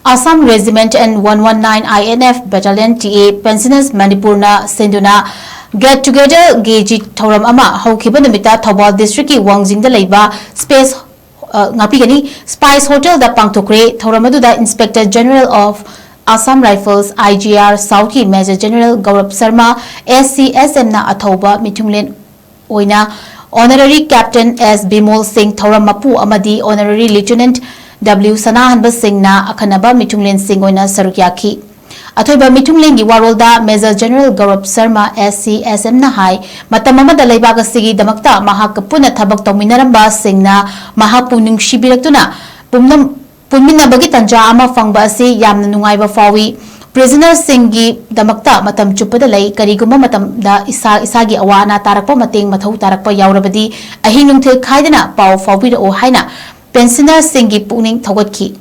Assam Regiment and 119 INF Battalion TA Pensioners Manipur na Sinduna get together geji Thouram ama Houkhiba NUMITTA THOUBAL district ki WANGJING da LEIBA space Spice Hotel da PANGTHOKKHRE Thouram aduda Inspector General of Assam Rifles IGR South ki Major General Gaurav Sharma SCSM na athauba mitunglen oina Honorary Captain S Bimol Singh Thouram mapu amadi Honorary Lieutenant W Sanahanba Singh na akhanaba mitunglen Singh oina sarukyaki Athoiba mitunglen gi warolda Major General Gaurav Sharma SCSM na hai matam amada leibaga sigi damakta mahak puna thabak tawminaramba Singh na mahapu nungsibiratuna Pumina bagi tanja ama fangba asi yamna nungaiba fawi prisoner singgi damakta matam chupada lay kariguma matam da isagi awana tarakpa mateng mathau tarakpa yaurabadi ahinungthil khaidana pau fawbira o haina pensioner singgi puning thogatki